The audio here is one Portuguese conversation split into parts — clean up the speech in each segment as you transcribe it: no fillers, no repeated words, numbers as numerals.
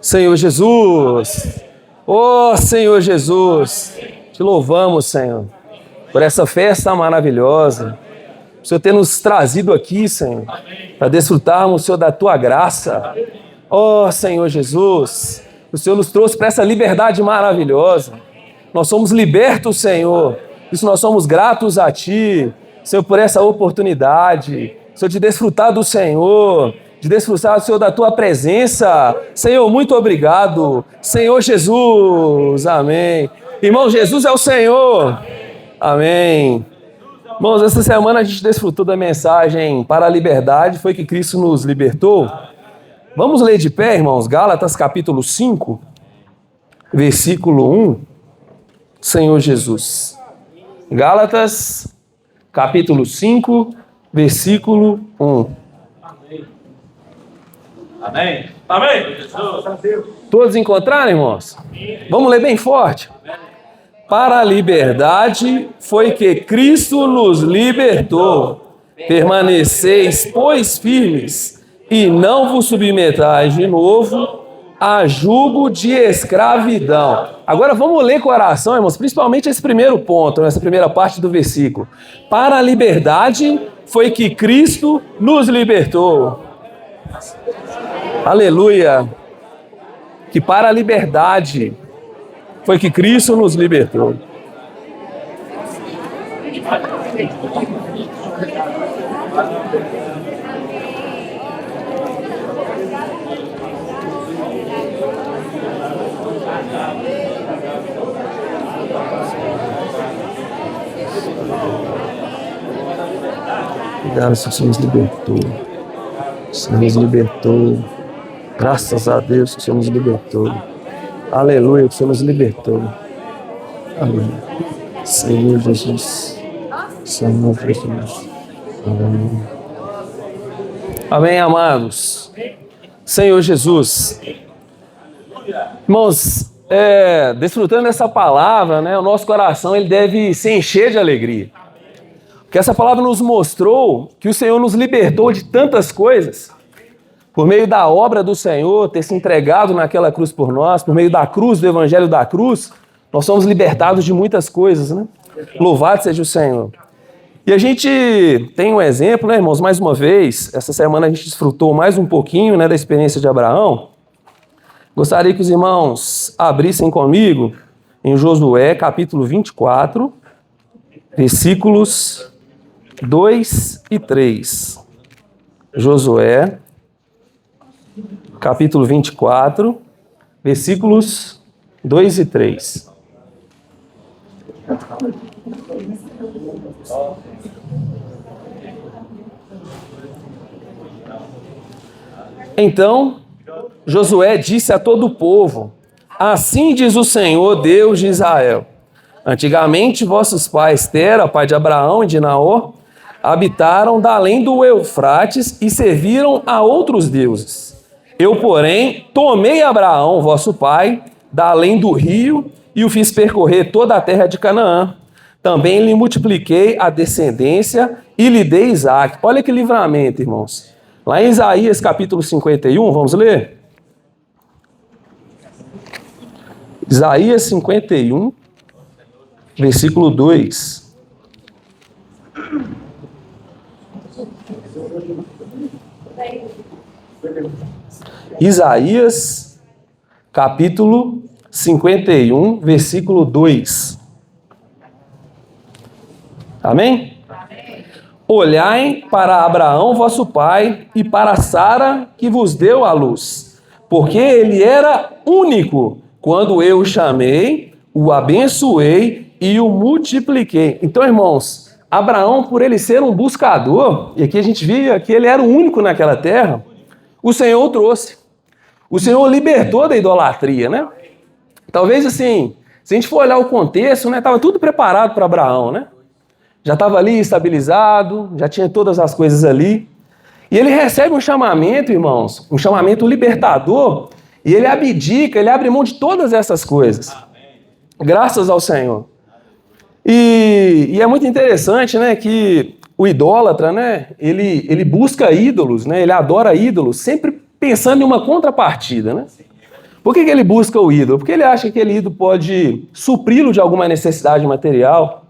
Senhor Jesus, ó Senhor Jesus, te louvamos, Senhor, por essa festa maravilhosa, por o Senhor ter nos trazido aqui, Senhor, para desfrutarmos, Senhor, da Tua graça. Ó Senhor Jesus, o Senhor nos trouxe para essa liberdade maravilhosa. Nós somos libertos, Senhor, isso nós somos gratos a Ti, Senhor, por essa oportunidade, Senhor, de desfrutar do Senhor, de desfrutar, Senhor, da Tua presença. Senhor, muito obrigado. Senhor Jesus, amém. Irmão, Jesus é o Senhor. Amém. Irmãos, essa semana a gente desfrutou da mensagem para a liberdade, foi que Cristo nos libertou. Vamos ler de pé, irmãos, Gálatas capítulo 5, versículo 1. Senhor Jesus. Gálatas capítulo 5, versículo 1. Amém. Amém. Todos encontraram, irmãos? Vamos ler bem forte. Para a liberdade foi que Cristo nos libertou. Permaneceis, pois, firmes, e não vos submetais de novo a jugo de escravidão. Agora vamos ler com oração, irmãos, principalmente esse primeiro ponto, essa primeira parte do versículo. Para a liberdade foi que Cristo nos libertou. Aleluia! Que para a liberdade foi que Cristo nos libertou. Obrigado, Senhor nos libertou. O Senhor nos libertou. Graças a Deus que o Senhor nos libertou. Aleluia, que o Senhor nos libertou. Amém. Senhor Jesus. Senhor Jesus. Amém. Amém, amados. Senhor Jesus. Irmãos, desfrutando dessa palavra, né, o nosso coração ele deve se encher de alegria. Porque essa palavra nos mostrou que o Senhor nos libertou de tantas coisas. Por meio da obra do Senhor, ter se entregado naquela cruz por nós, por meio da cruz, do evangelho da cruz, nós somos libertados de muitas coisas, né? Louvado seja o Senhor. E a gente tem um exemplo, né, irmãos? Mais uma vez, essa semana a gente desfrutou mais um pouquinho, né, da experiência de Abraão. Gostaria que os irmãos abrissem comigo em Josué, capítulo 24, versículos 2 e 3. Josué, capítulo 24, versículos 2 e 3. Então, Josué disse a todo o povo: assim diz o Senhor, Deus de Israel: antigamente vossos pais, Tera, pai de Abraão e de Naor, habitaram da além do Eufrates e serviram a outros deuses. Eu, porém, tomei Abraão, vosso pai, da além do rio e o fiz percorrer toda a terra de Canaã. Também lhe multipliquei a descendência e lhe dei Isaque. Olha que livramento, irmãos. Lá em Isaías capítulo 51, vamos ler? Isaías 51, versículo 2. Isaías, capítulo 51, versículo 2. Amém? Amém. Olhai para Abraão, vosso pai, e para Sara, que vos deu a luz, porque ele era único quando eu o chamei, o abençoei e o multipliquei. Então, irmãos, Abraão, por ele ser um buscador, e aqui a gente via que ele era o único naquela terra, o Senhor o trouxe. O Senhor libertou da idolatria, né? Talvez assim, se a gente for olhar o contexto, né, estava tudo preparado para Abraão, né? Já estava ali estabilizado, já tinha todas as coisas ali. E ele recebe um chamamento, irmãos, um chamamento libertador, e ele abdica, ele abre mão de todas essas coisas. Graças ao Senhor. E é muito interessante, né, que o idólatra, né, ele busca ídolos, né, ele adora ídolos, sempre pensando em uma contrapartida, né? Por que ele busca o ídolo? Porque ele acha que aquele ídolo pode supri-lo de alguma necessidade material.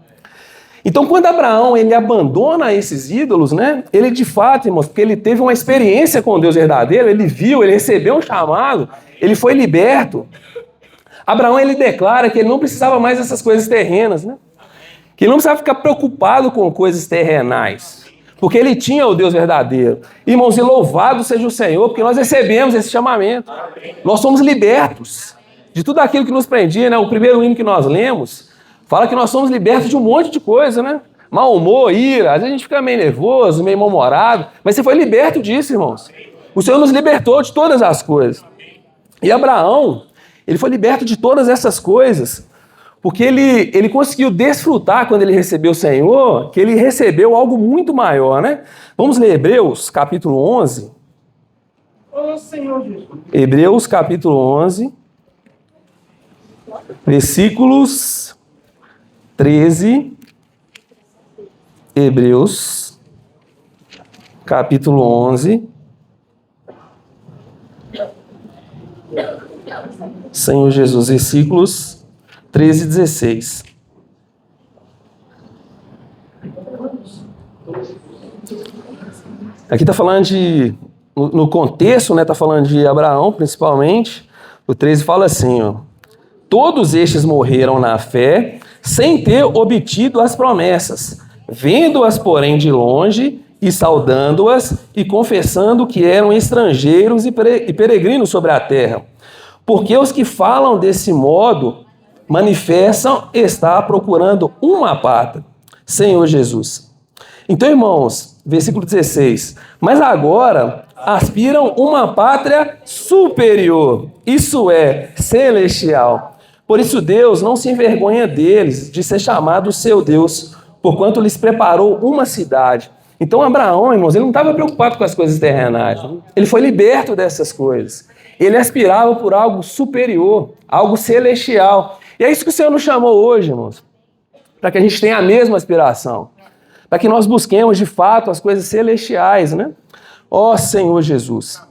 Então, quando Abraão ele abandona esses ídolos, né? Ele de fato, irmãos, porque ele teve uma experiência com Deus verdadeiro, ele viu, ele recebeu um chamado, ele foi liberto. Abraão ele declara que ele não precisava mais dessas coisas terrenas, né? Que ele não precisava ficar preocupado com coisas terrenais, porque ele tinha o Deus verdadeiro. Irmãos, e louvado seja o Senhor, porque nós recebemos esse chamamento. Nós somos libertos de tudo aquilo que nos prendia, né? O primeiro hino que nós lemos fala que nós somos libertos de um monte de coisa, né? Mau humor, ira, às vezes a gente fica meio nervoso, meio mal-humorado, mas você foi liberto disso, irmãos. O Senhor nos libertou de todas as coisas. E Abraão, ele foi liberto de todas essas coisas, porque ele conseguiu desfrutar quando ele recebeu o Senhor, que ele recebeu algo muito maior, né? Vamos ler Hebreus, capítulo 11. Ô Senhor Jesus. Hebreus, capítulo 11, versículos 13. Hebreus, capítulo 11. Senhor Jesus, versículos 13 e 16. Aqui está falando de, no contexto, né, está falando de Abraão, principalmente. O 13 fala assim, ó: todos estes morreram na fé, sem ter obtido as promessas, vendo-as, porém, de longe, e saudando-as, e confessando que eram estrangeiros e peregrinos sobre a terra. Porque os que falam desse modo manifestam estar procurando uma pátria, Senhor Jesus. Então, irmãos, versículo 16: mas agora aspiram uma pátria superior, isso é, celestial. Por isso Deus não se envergonha deles, de ser chamado seu Deus, porquanto lhes preparou uma cidade. Então Abraão, irmãos, ele não estava preocupado com as coisas terrenais, ele foi liberto dessas coisas. Ele aspirava por algo superior, algo celestial. E é isso que o Senhor nos chamou hoje, irmãos, para que a gente tenha a mesma aspiração, para que nós busquemos de fato as coisas celestiais, né? Ó Senhor Jesus.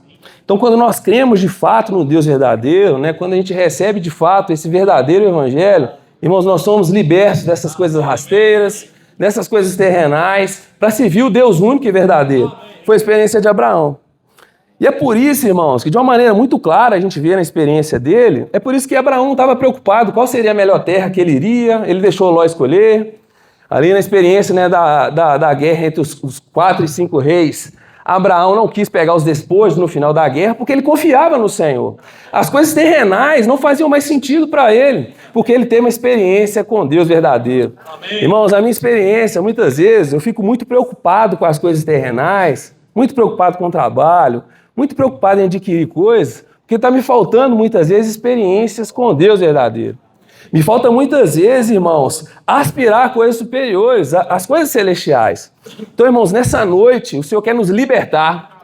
Então, quando nós cremos de fato no Deus verdadeiro, né? Quando a gente recebe de fato esse verdadeiro evangelho, irmãos, nós somos libertos dessas coisas rasteiras, dessas coisas terrenais, para servir o Deus único e verdadeiro. Foi a experiência de Abraão. E é por isso, irmãos, que de uma maneira muito clara a gente vê na experiência dele, é por isso que Abraão não estava preocupado qual seria a melhor terra que ele iria, ele deixou Ló escolher. Ali na experiência, né, da guerra entre os 4 e 5 reis, Abraão não quis pegar os despojos no final da guerra porque ele confiava no Senhor. As coisas terrenais não faziam mais sentido para ele, porque ele teve uma experiência com Deus verdadeiro. Amém. Irmãos, a minha experiência, muitas vezes, eu fico muito preocupado com as coisas terrenais, muito preocupado com o trabalho, muito preocupado em adquirir coisas, porque está me faltando muitas vezes experiências com Deus verdadeiro. Me falta muitas vezes, irmãos, aspirar a coisas superiores, as coisas celestiais. Então, irmãos, nessa noite, o Senhor quer nos libertar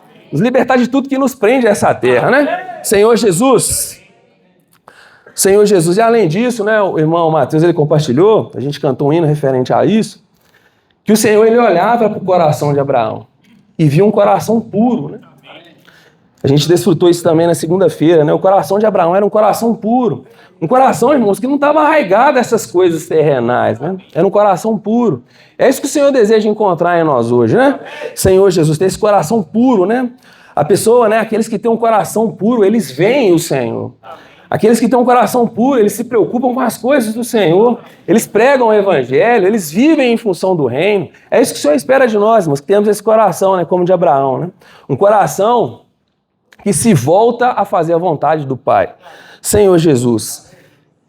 de tudo que nos prende a essa terra, né? Senhor Jesus. Senhor Jesus. E além disso, né, o irmão Mateus, ele compartilhou, a gente cantou um hino referente a isso, que o Senhor, ele olhava para o coração de Abraão e via um coração puro, né? A gente desfrutou isso também na segunda-feira, né? O coração de Abraão era um coração puro. Um coração, irmãos, que não estava arraigado a essas coisas terrenais, né? Era um coração puro. É isso que o Senhor deseja encontrar em nós hoje, né? Senhor Jesus, ter esse coração puro, né? A pessoa, né? Aqueles que têm um coração puro, eles veem o Senhor. Aqueles que têm um coração puro, eles se preocupam com as coisas do Senhor. Eles pregam o Evangelho, eles vivem em função do reino. É isso que o Senhor espera de nós, irmãos, que temos esse coração, né? Como de Abraão, né? Um coração que se volta a fazer a vontade do Pai. Senhor Jesus.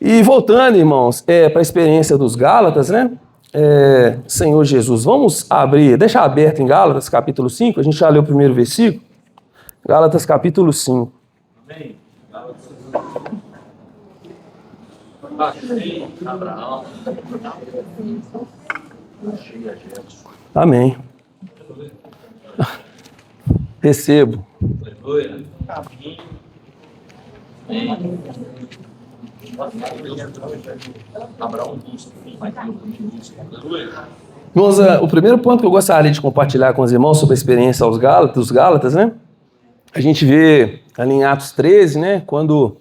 E voltando, irmãos, para a experiência dos Gálatas, né? Senhor Jesus, vamos abrir, deixar aberto em Gálatas, capítulo 5, a gente já leu o primeiro versículo. Gálatas, capítulo 5. Amém. Amém. Recebo. Aleluia. Irmãos, o primeiro ponto que eu gostaria de compartilhar com os irmãos sobre a experiência dos Gálatas, né? A gente vê ali em Atos 13, né? Quando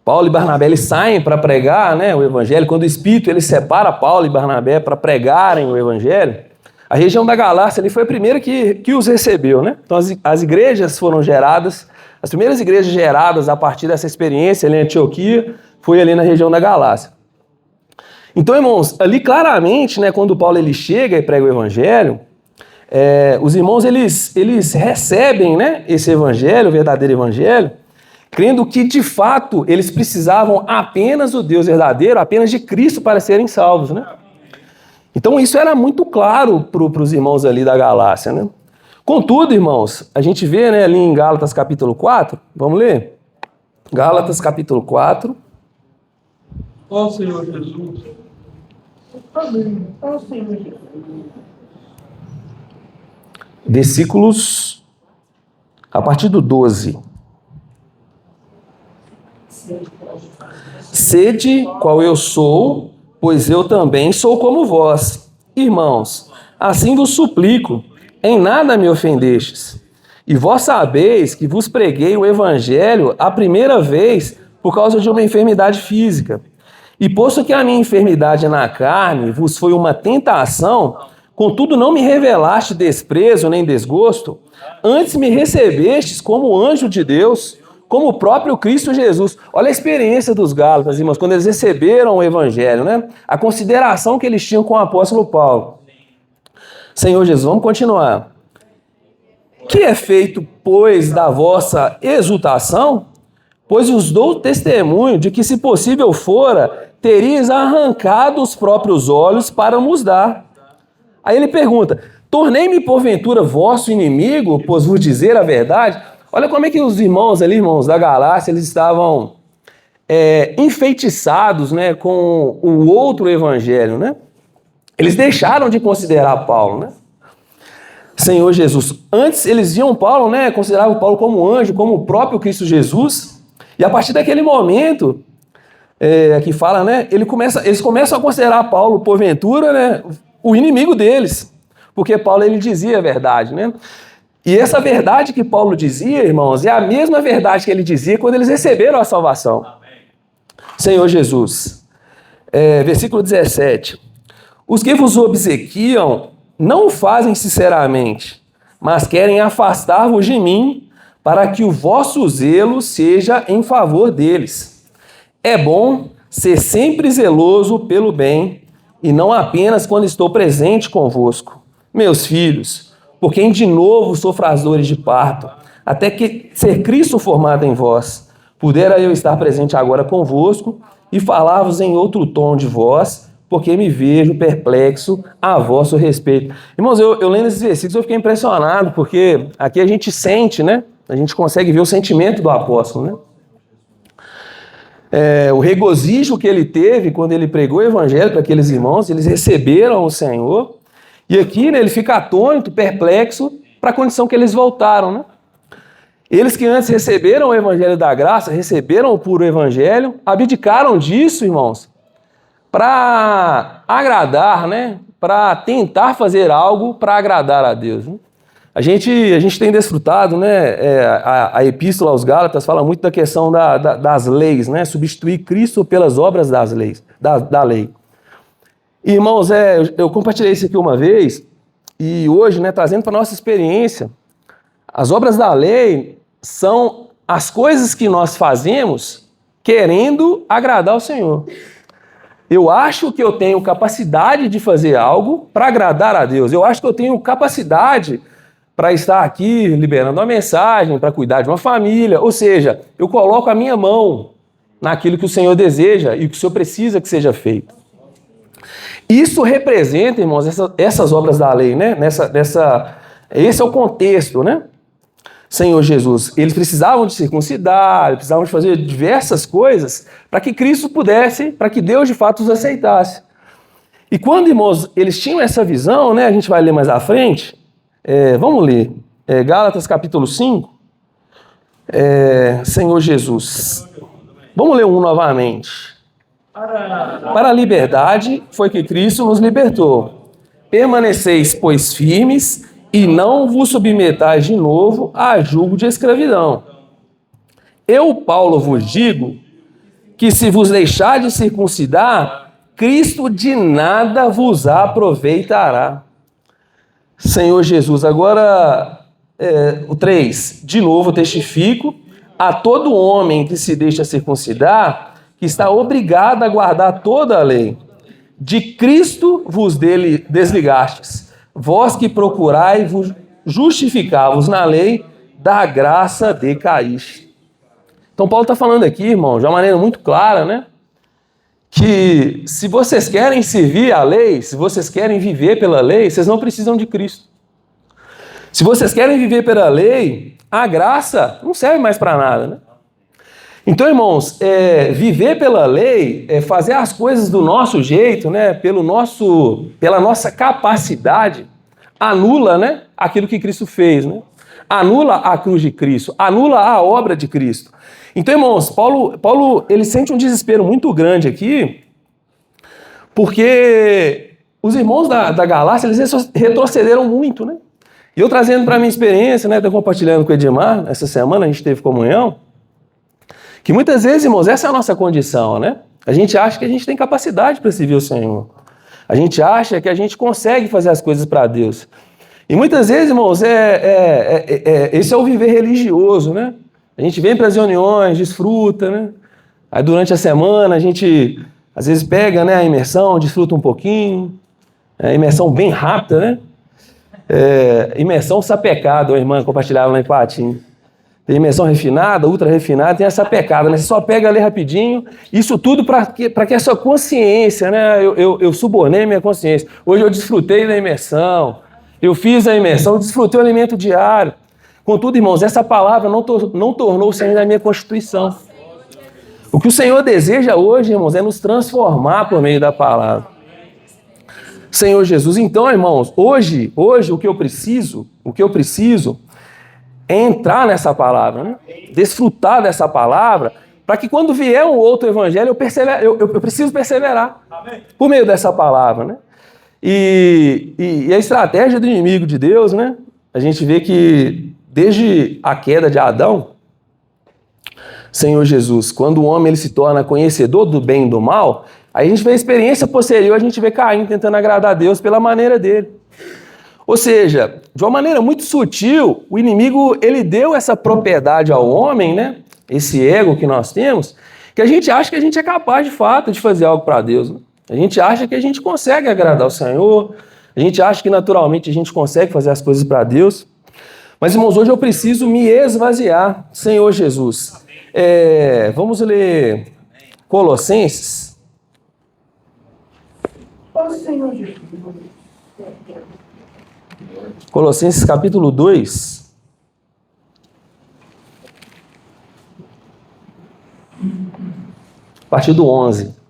Paulo e Barnabé eles saem para pregar, né, o evangelho. Quando o Espírito ele separa Paulo e Barnabé para pregarem o evangelho, a região da Galácia ali foi a primeira que os recebeu, né? Então as igrejas foram geradas, as primeiras igrejas geradas a partir dessa experiência ali em Antioquia foi ali na região da Galácia. Então, irmãos, ali claramente, né, quando Paulo ele chega e prega o evangelho, os irmãos eles recebem, né, esse evangelho, o verdadeiro evangelho, crendo que de fato eles precisavam apenas do Deus verdadeiro, apenas de Cristo para serem salvos, né? Então isso era muito claro para os irmãos ali da Galácia, né? Contudo, irmãos, a gente vê, né, ali em Gálatas capítulo 4, vamos ler? Gálatas capítulo 4. Ó Senhor Jesus. Amém. Ó Senhor Jesus. Versículos a partir do 12. Sede qual eu sou, pois eu também sou como vós. Irmãos, assim vos suplico, em nada me ofendestes. E vós sabeis que vos preguei o evangelho a primeira vez por causa de uma enfermidade física. E posto que a minha enfermidade na carne vos foi uma tentação, contudo não me revelaste desprezo nem desgosto, antes me recebestes como anjo de Deus, como o próprio Cristo Jesus. Olha a experiência dos Gálatas, irmãos, quando eles receberam o evangelho, né? A consideração que eles tinham com o apóstolo Paulo. Senhor Jesus, vamos continuar. Que é feito, pois, da vossa exultação? Pois vos dou testemunho de que, se possível fora, terias arrancado os próprios olhos para nos dar. Aí ele pergunta, tornei-me porventura vosso inimigo, pois vos dizer a verdade? Olha como é que os irmãos ali, irmãos da Galácia, eles estavam enfeitiçados, né, com o outro evangelho, né? Eles deixaram de considerar Paulo, né? Senhor Jesus. Antes eles viam Paulo, né, consideravam Paulo como anjo, como o próprio Cristo Jesus. E a partir daquele momento, que fala, né, eles começam a considerar Paulo, porventura, né, o inimigo deles. Porque Paulo ele dizia a verdade, né? E essa verdade que Paulo dizia, irmãos, é a mesma verdade que ele dizia quando eles receberam a salvação. Amém. Senhor Jesus. Versículo 17. Os que vos obsequiam não o fazem sinceramente, mas querem afastar-vos de mim, para que o vosso zelo seja em favor deles. É bom ser sempre zeloso pelo bem, e não apenas quando estou presente convosco. Meus filhos, por quem de novo sou frasdores de parto, até que ser Cristo formado em vós, pudera eu estar presente agora convosco e falar-vos em outro tom de voz, porque me vejo perplexo a vosso respeito. Irmãos, eu lendo esses versículos eu fiquei impressionado, porque aqui a gente sente, né? A gente consegue ver o sentimento do apóstolo, né? O regozijo que ele teve quando ele pregou o evangelho para aqueles irmãos, eles receberam o Senhor. E aqui, né, ele fica atônito, perplexo, para a condição que eles voltaram, né? Eles que antes receberam o evangelho da graça, receberam o puro evangelho, abdicaram disso, irmãos, para agradar, né? Para tentar fazer algo para agradar a Deus, né? A gente tem desfrutado, né? A epístola aos Gálatas fala muito da questão das leis, né? Substituir Cristo pelas obras das leis, da lei. Irmãos, eu compartilhei isso aqui uma vez e hoje, né, trazendo para a nossa experiência, as obras da lei são as coisas que nós fazemos querendo agradar ao Senhor. Eu acho que eu tenho capacidade de fazer algo para agradar a Deus. Eu acho que eu tenho capacidade para estar aqui liberando uma mensagem, para cuidar de uma família. Ou seja, eu coloco a minha mão naquilo que o Senhor deseja e que o Senhor precisa que seja feito. Isso representa, irmãos, essas obras da lei, né? Esse é o contexto, né? Senhor Jesus, eles precisavam de circuncidar, eles precisavam de fazer diversas coisas para que Cristo pudesse, para que Deus de fato os aceitasse. E quando, irmãos, eles tinham essa visão, né? A gente vai ler mais à frente. Vamos ler. Gálatas capítulo 5. Senhor Jesus. Vamos ler um novamente. Para a liberdade foi que Cristo nos libertou. Permaneceis, pois, firmes e não vos submetais de novo a julgo de escravidão. Eu, Paulo, vos digo que se vos deixar de circuncidar, Cristo de nada vos aproveitará. Senhor Jesus, agora o 3, de novo testifico a todo homem que se deixa circuncidar, que está obrigado a guardar toda a lei. De Cristo vos desligastes, vós que procurai vos justificar-vos na lei, da graça decaíste. Então Paulo está falando aqui, irmão, de uma maneira muito clara, né? Que se vocês querem servir a lei, se vocês querem viver pela lei, vocês não precisam de Cristo. Se vocês querem viver pela lei, a graça não serve mais para nada, né? Então, irmãos, viver pela lei, fazer as coisas do nosso jeito, né? Pela nossa capacidade, anula, né? Aquilo que Cristo fez, né? Anula a cruz de Cristo, anula a obra de Cristo. Então, irmãos, Paulo ele sente um desespero muito grande aqui, porque os irmãos da Galácia, eles retrocederam muito, né? E eu trazendo para a minha experiência, né, estou compartilhando com o Edmar, essa semana a gente teve comunhão, que muitas vezes, irmãos, essa é a nossa condição, né? A gente acha que a gente tem capacidade para servir o Senhor. A gente acha que a gente consegue fazer as coisas para Deus. E muitas vezes, irmãos, esse é o viver religioso, né? A gente vem para as reuniões, desfruta, né? Aí durante a semana a gente, às vezes, pega, né, a imersão, desfruta um pouquinho. Imersão bem rápida, né? Imersão sapecada, a irmã compartilhava lá em Patinho. Tem imersão refinada, ultra refinada, tem essa pecada, né? Você só pega ali rapidinho, isso tudo para que a sua consciência, né? Eu subornei minha consciência. Hoje eu desfrutei da imersão, eu fiz a imersão, eu desfrutei o alimento diário. Contudo, irmãos, essa palavra não tornou-se ainda a minha constituição. O que o Senhor deseja hoje, irmãos, é nos transformar por meio da palavra. Senhor Jesus, então, irmãos, hoje o que eu preciso é entrar nessa palavra, né? Desfrutar dessa palavra, para que quando vier um outro evangelho, eu preciso perseverar. Amém. Por meio dessa palavra, né? E a estratégia do inimigo de Deus, né? A gente vê que desde a queda de Adão, Senhor Jesus, quando o homem ele se torna conhecedor do bem e do mal, aí a gente vê a experiência posterior, a gente vê Caim tentando agradar a Deus pela maneira dele. Ou seja, de uma maneira muito sutil, o inimigo ele deu essa propriedade ao homem, né? Esse ego que nós temos, que a gente acha que a gente é capaz de fato de fazer algo para Deus, né? A gente acha que a gente consegue agradar o Senhor, a gente acha que naturalmente a gente consegue fazer as coisas para Deus. Mas, irmãos, hoje eu preciso me esvaziar, Senhor Jesus. Vamos ler Colossenses. Senhor Jesus. Colossenses capítulo 2. A partir do 11.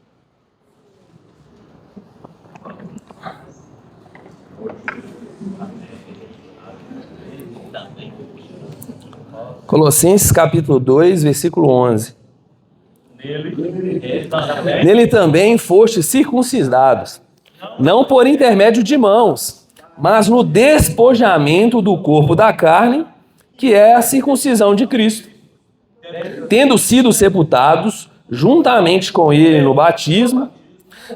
Colossenses capítulo 2, versículo 11. Nele também fostes circuncidados, não por intermédio de mãos, mas no despojamento do corpo da carne, que é a circuncisão de Cristo, tendo sido sepultados juntamente com ele no batismo,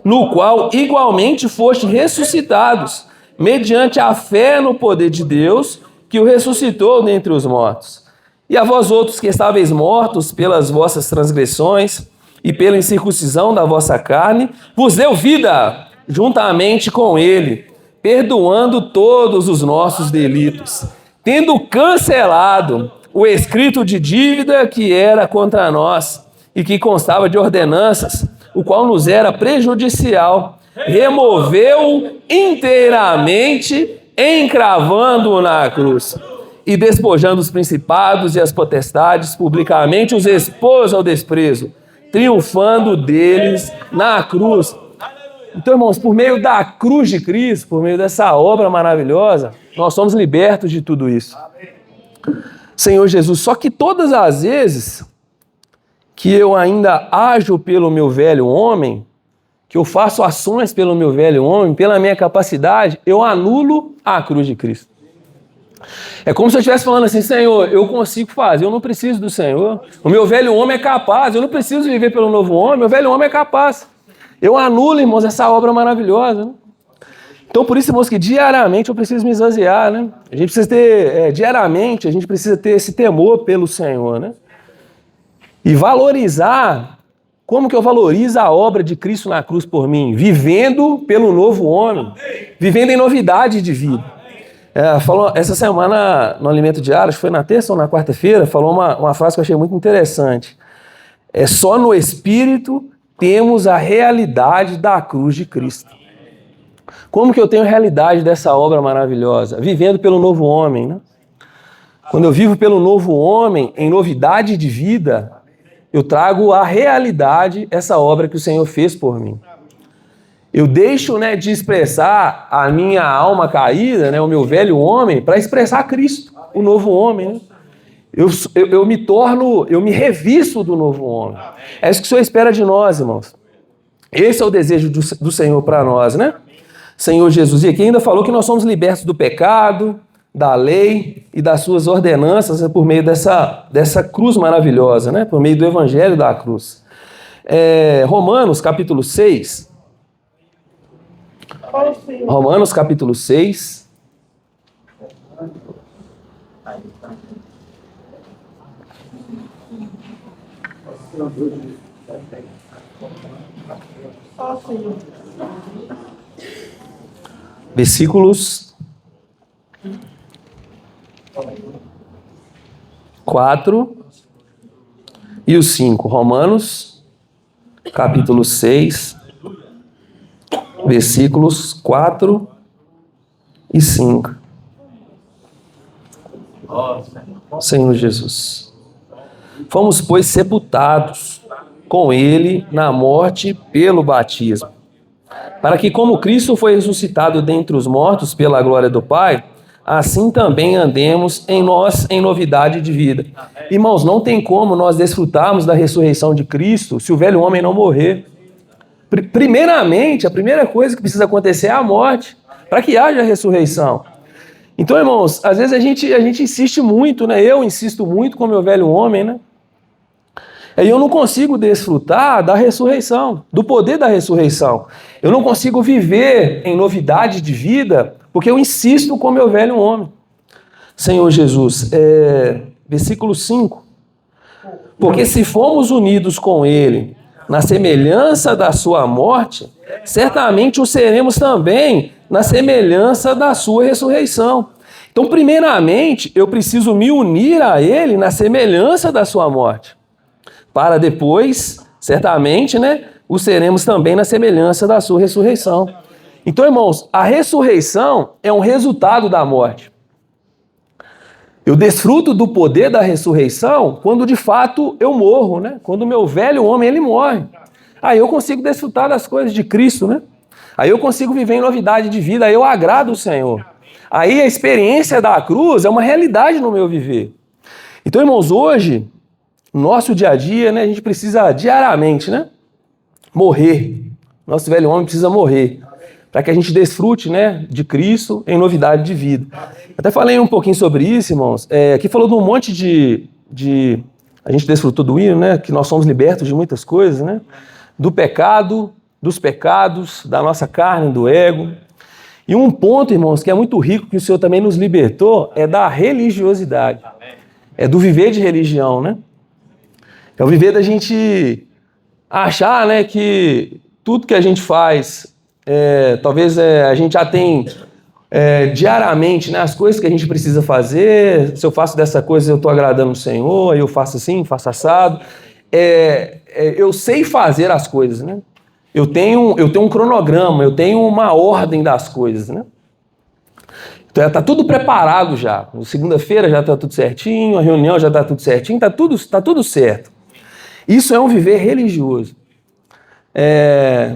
no qual igualmente fostes ressuscitados, mediante a fé no poder de Deus, que o ressuscitou dentre os mortos. E a vós outros que estáveis mortos pelas vossas transgressões e pela incircuncisão da vossa carne, vos deu vida juntamente com ele, perdoando todos os nossos delitos, tendo cancelado o escrito de dívida que era contra nós e que constava de ordenanças, o qual nos era prejudicial, removeu inteiramente, encravando-o na cruz, e despojando os principados e as potestades, publicamente os expôs ao desprezo, triunfando deles na cruz. Então, irmãos, por meio da cruz de Cristo, por meio dessa obra maravilhosa, nós somos libertos de tudo isso. Senhor Jesus, só que todas as vezes que eu ainda ajo pelo meu velho homem, que eu faço ações pelo meu velho homem, pela minha capacidade, eu anulo a cruz de Cristo. É como se eu estivesse falando assim, Senhor, eu consigo fazer, eu não preciso do Senhor. O meu velho homem é capaz, eu não preciso viver pelo novo homem, meu velho homem é capaz. Eu anulo, irmãos, essa obra maravilhosa, né? Então, por isso, irmãos, que diariamente eu preciso me esvaziar, né? A gente precisa ter, diariamente, a gente precisa ter esse temor pelo Senhor, né? E valorizar, como que eu valorizo a obra de Cristo na cruz por mim? Vivendo pelo novo homem, vivendo em novidade de vida. Falou, essa semana, no Alimento Diário, acho que foi na terça ou na quarta-feira, falou uma frase que eu achei muito interessante. Só no Espírito temos a realidade da cruz de Cristo. Como que eu tenho a realidade dessa obra maravilhosa? Vivendo pelo novo homem, né? Quando eu vivo pelo novo homem, em novidade de vida, eu trago à realidade essa obra que o Senhor fez por mim. Eu deixo, né, de expressar a minha alma caída, né, o meu velho homem, para expressar Cristo, o novo homem, né? Eu me torno, eu me revisto do novo homem. É isso que o Senhor espera de nós, irmãos. Esse é o desejo do Senhor para nós, né? Senhor Jesus. E aqui ainda falou que nós somos libertos do pecado, da lei e das suas ordenanças por meio dessa cruz maravilhosa, né? Por meio do evangelho da cruz. Romanos capítulo 6. Romanos capítulo 6. Versículos 4 e o 5. Romanos capítulo 6, versículos 4 e 5. Senhor Jesus. Fomos, pois, sepultados com ele na morte pelo batismo, para que, como Cristo foi ressuscitado dentre os mortos pela glória do Pai, assim também andemos em novidade de vida. Irmãos, não tem como nós desfrutarmos da ressurreição de Cristo se o velho homem não morrer. Primeiramente, a primeira coisa que precisa acontecer é a morte, para que haja a ressurreição. Então, irmãos, às vezes a gente insiste muito, né? Eu insisto muito com o meu velho homem, né? E eu não consigo desfrutar da ressurreição, do poder da ressurreição. Eu não consigo viver em novidade de vida porque eu insisto com o meu velho homem. Senhor Jesus, versículo 5. Porque se fomos unidos com ele na semelhança da sua morte, certamente o seremos também na semelhança da sua ressurreição. Então, primeiramente, eu preciso me unir a ele na semelhança da sua morte, para depois, certamente, né, o seremos também na semelhança da sua ressurreição. Então, irmãos, a ressurreição é um resultado da morte. Eu desfruto do poder da ressurreição quando, de fato, eu morro, né? Quando o meu velho homem, ele morre. Aí eu consigo desfrutar das coisas de Cristo, né? Aí eu consigo viver em novidade de vida, aí eu agrado o Senhor. Aí a experiência da cruz é uma realidade no meu viver. Então, irmãos, hoje, no nosso dia a dia, né, a gente precisa diariamente, né, morrer. Nosso velho homem precisa morrer, para que a gente desfrute, né, de Cristo em novidade de vida. Até falei um pouquinho sobre isso, irmãos. Aqui falou de um monte de... A gente desfrutou do hino, né, que nós somos libertos de muitas coisas, né, do pecado, dos pecados, da nossa carne, do ego. E um ponto, irmãos, que é muito rico, que o Senhor também nos libertou, é da religiosidade. É do viver de religião, né? É o viver da gente achar, né, que tudo que a gente faz, talvez a gente já tem diariamente, né, as coisas que a gente precisa fazer. Se eu faço dessa coisa, eu estou agradando o Senhor, aí eu faço assim, faço assado. Eu sei fazer as coisas, né? Eu tenho um cronograma, eu tenho uma ordem das coisas, né? Então está tudo preparado já. Segunda-feira já está tudo certinho, a reunião já está tudo certinho, está tudo certo. Isso é um viver religioso.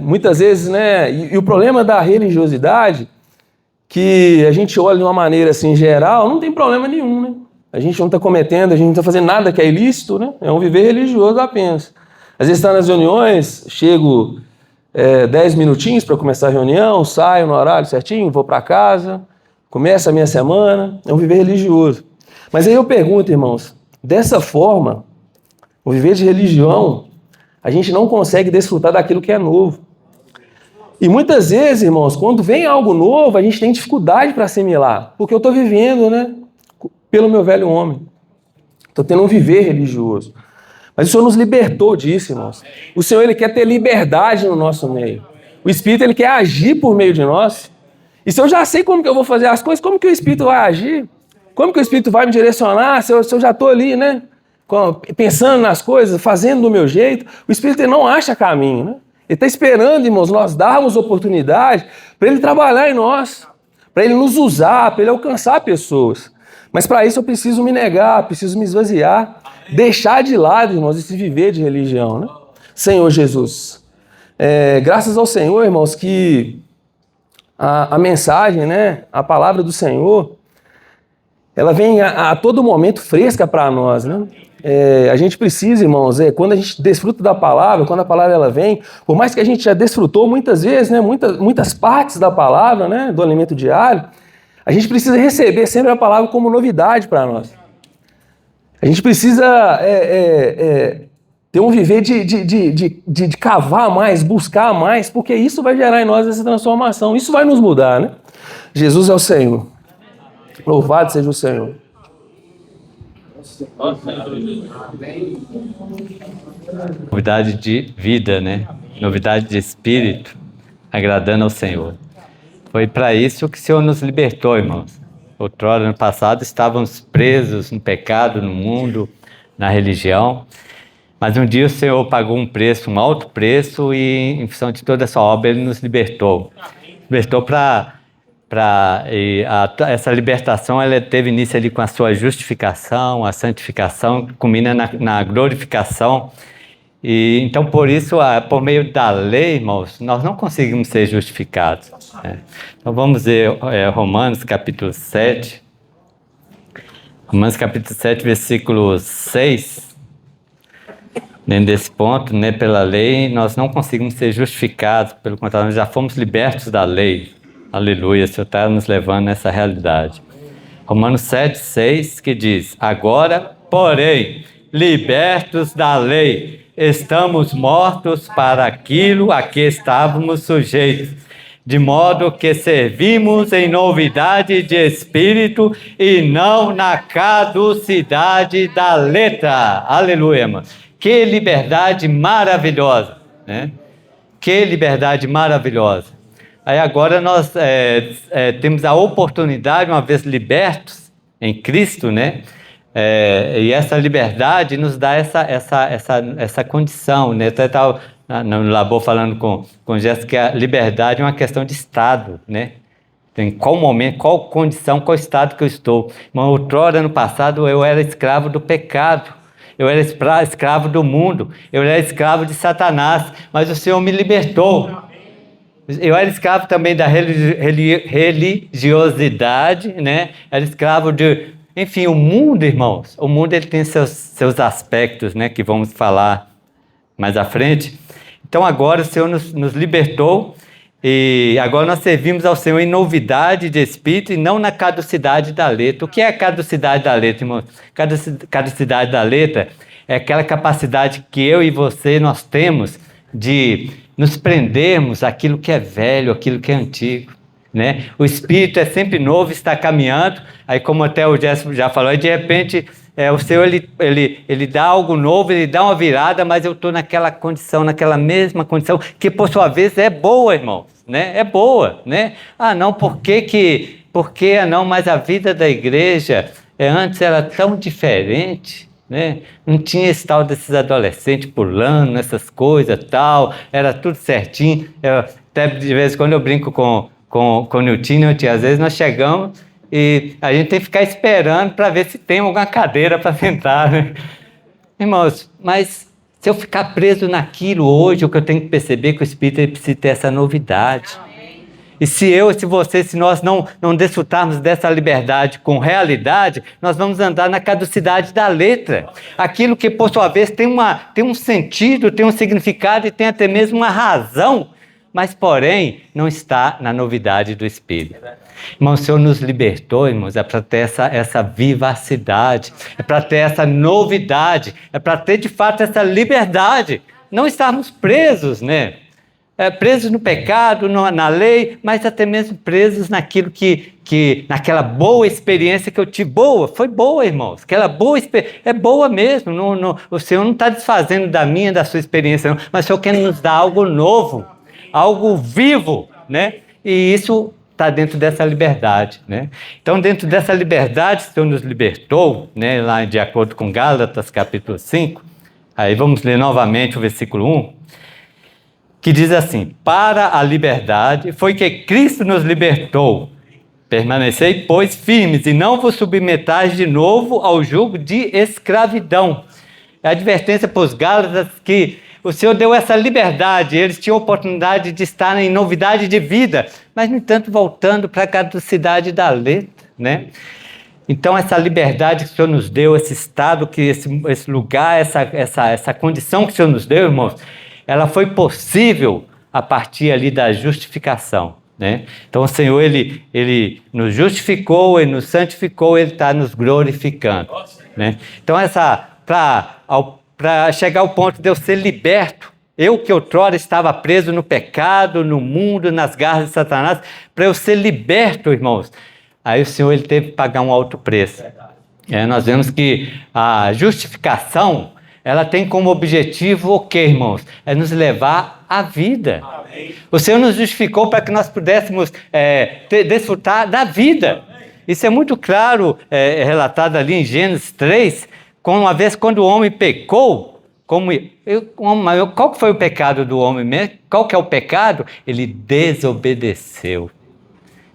Muitas vezes, né? E o problema da religiosidade, que a gente olha de uma maneira assim geral, não tem problema nenhum, né? A gente não está cometendo, a gente não está fazendo nada que é ilícito, né? É um viver religioso apenas. Às vezes está nas reuniões, chego 10 minutinhos para começar a reunião, saio no horário certinho, vou para casa, Começa a minha semana, é um viver religioso. Mas aí eu pergunto, irmãos, dessa forma, o viver de religião, a gente não consegue desfrutar daquilo que é novo. E muitas vezes, irmãos, quando vem algo novo, a gente tem dificuldade para assimilar, porque eu estou vivendo, né, pelo meu velho homem. Estou tendo um viver religioso. Mas o Senhor nos libertou disso, irmãos. O Senhor, Ele quer ter liberdade no nosso meio. O Espírito, Ele quer agir por meio de nós. E se eu já sei como que eu vou fazer as coisas, como que o Espírito vai agir? Como que o Espírito vai me direcionar? Se eu já estou ali, né, pensando nas coisas, fazendo do meu jeito, o Espírito, Ele não acha caminho, né? Ele está esperando, irmãos, nós darmos oportunidade para Ele trabalhar em nós, para Ele nos usar, para Ele alcançar pessoas. Mas para isso eu preciso me negar, preciso me esvaziar, deixar de lado, irmãos, esse viver de religião, né? Senhor Jesus, graças ao Senhor, irmãos, que a mensagem, né, a palavra do Senhor, ela vem a todo momento fresca para nós, né? A gente precisa, irmãos, quando a gente desfruta da palavra, quando a palavra ela vem, por mais que a gente já desfrutou muitas vezes, né, muitas partes da palavra, né, do alimento diário, a gente precisa receber sempre a palavra como novidade para nós. A gente precisa ter um viver de cavar mais, buscar mais, porque isso vai gerar em nós essa transformação, isso vai nos mudar, né? Jesus é o Senhor. Louvado seja o Senhor. Novidade de vida, né? Novidade de espírito, agradando ao Senhor. Foi para isso que o Senhor nos libertou, irmãos. Outrora, no passado, estávamos presos no pecado, no mundo, na religião. Mas um dia o Senhor pagou um preço, um alto preço, e em função de toda essa obra, Ele nos libertou. Libertou essa libertação, ela teve início ali com a sua justificação, a santificação, que culmina na glorificação. E então, por isso, por meio da lei, irmãos, nós não conseguimos ser justificados. Então, vamos ver Romanos capítulo 7. Romanos capítulo 7, versículo 6. Dentro desse ponto, né, pela lei, nós não conseguimos ser justificados. Pelo contrário, nós já fomos libertos da lei. Aleluia, o Senhor está nos levando nessa realidade. Romanos 7, 6, que diz: agora, porém, libertos da lei, estamos mortos para aquilo a que estávamos sujeitos, de modo que servimos em novidade de espírito e não na caducidade da letra. Aleluia, irmão. Que liberdade maravilhosa, né? Que liberdade maravilhosa. Aí agora nós temos a oportunidade, uma vez libertos em Cristo, né? E essa liberdade nos dá essa condição, né? Eu estava no labor falando com Jéssica que a liberdade é uma questão de estado, né? Em qual momento, qual condição, qual estado que eu estou. Mas outrora, no passado, eu era escravo do pecado, eu era escravo do mundo, eu era escravo de Satanás, mas o Senhor me libertou. Eu era escravo também da religiosidade, né? Era escravo de... Enfim, o mundo, irmãos, o mundo ele tem seus aspectos, né? Que vamos falar mais à frente. Então agora o Senhor nos libertou e agora nós servimos ao Senhor em novidade de espírito e não na caducidade da letra. O que é a caducidade da letra, irmãos? Caducidade da letra é aquela capacidade que eu e você nós temos de nos prendermos àquilo que é velho, àquilo que é antigo, né? O Espírito é sempre novo, está caminhando, aí como até o Jéssica já falou, aí de repente o Senhor ele dá algo novo, ele dá uma virada, mas eu estou naquela condição, naquela mesma condição, que por sua vez é boa, irmãos, né? É boa, né? Ah não, por que não, mas a vida da igreja antes era tão diferente, né? Não tinha esse tal desses adolescentes pulando, essas coisas tal, era tudo certinho. Até de vez em quando eu brinco com o Niltinho, às vezes nós chegamos e a gente tem que ficar esperando para ver se tem alguma cadeira para sentar, né? Irmãos, mas se eu ficar preso naquilo hoje, o que eu tenho que perceber é que o Espírito ele precisa ter essa novidade. E se nós não desfrutarmos dessa liberdade com realidade, nós vamos andar na caducidade da letra. Aquilo que, por sua vez, tem um sentido, tem um significado e tem até mesmo uma razão mas porém não está na novidade do Espírito. Irmão, o Senhor nos libertou, irmãos, é para ter essa vivacidade, é para ter essa novidade, é para ter de fato essa liberdade, não estarmos presos, né? Presos no pecado, na lei, mas até mesmo presos naquilo naquela boa experiência que eu tive. Foi boa, irmãos. Aquela boa experiência, é boa mesmo. O Senhor não está desfazendo da sua experiência, não, mas o Senhor quer nos dar algo novo, algo vivo, né? E isso está dentro dessa liberdade, né? Então, dentro dessa liberdade, o Senhor nos libertou, né? Lá de acordo com Gálatas, capítulo 5, aí vamos ler novamente o versículo 1, que diz assim: para a liberdade foi que Cristo nos libertou. Permanecei, pois, firmes, e não vos submetais de novo ao jugo de escravidão. É a advertência para os Gálatas que o Senhor deu essa liberdade, eles tinham a oportunidade de estar em novidade de vida, mas, no entanto, voltando para a caducidade da letra, né? Então, essa liberdade que o Senhor nos deu, esse estado, esse lugar, essa condição que o Senhor nos deu, irmãos, ela foi possível a partir ali da justificação, né? Então, o Senhor, Ele nos justificou, Ele nos santificou, Ele está nos glorificando, né? Então, para chegar ao ponto de eu ser liberto, eu que outrora estava preso no pecado, no mundo, nas garras de Satanás, para eu ser liberto, irmãos, aí o Senhor ele teve que pagar um alto preço. Nós vemos que a justificação, ela tem como objetivo o quê, irmãos? É nos levar à vida. Amém. O Senhor nos justificou para que nós pudéssemos desfrutar da vida. Isso é muito claro, relatado ali em Gênesis 3, uma vez quando o homem pecou, qual que foi o pecado do homem mesmo? Qual que é o pecado? Ele desobedeceu.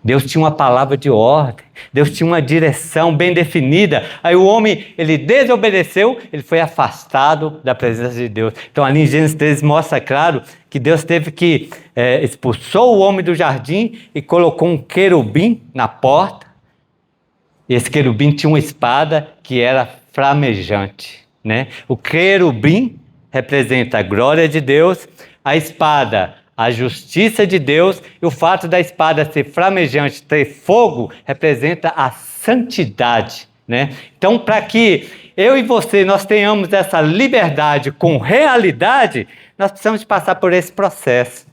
Deus tinha uma palavra de ordem, Deus tinha uma direção bem definida. Aí o homem, ele desobedeceu, ele foi afastado da presença de Deus. Então ali em Gênesis 3 mostra claro que Deus teve que expulsou o homem do jardim e colocou um querubim na porta. E esse querubim tinha uma espada que era flamejante, né? O querubim representa a glória de Deus, a espada a justiça de Deus, e o fato da espada ser flamejante, ter fogo, representa a santidade, né? Então, para que eu e você, nós tenhamos essa liberdade com realidade, nós precisamos passar por esse processo.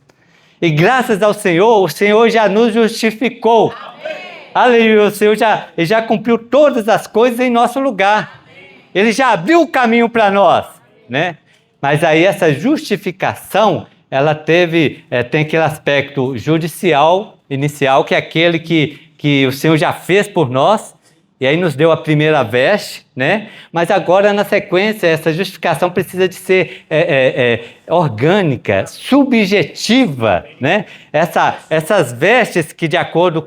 E graças ao Senhor, o Senhor já nos justificou. Amém. Aleluia, o Senhor já cumpriu todas as coisas em nosso lugar. Amém. Ele já abriu o caminho para nós, né? Mas aí essa justificação, ela tem aquele aspecto judicial inicial, que é aquele que o Senhor já fez por nós, e aí nos deu a primeira veste, né? Mas agora, na sequência, essa justificação precisa de ser orgânica, subjetiva, né? Essas vestes que, de acordo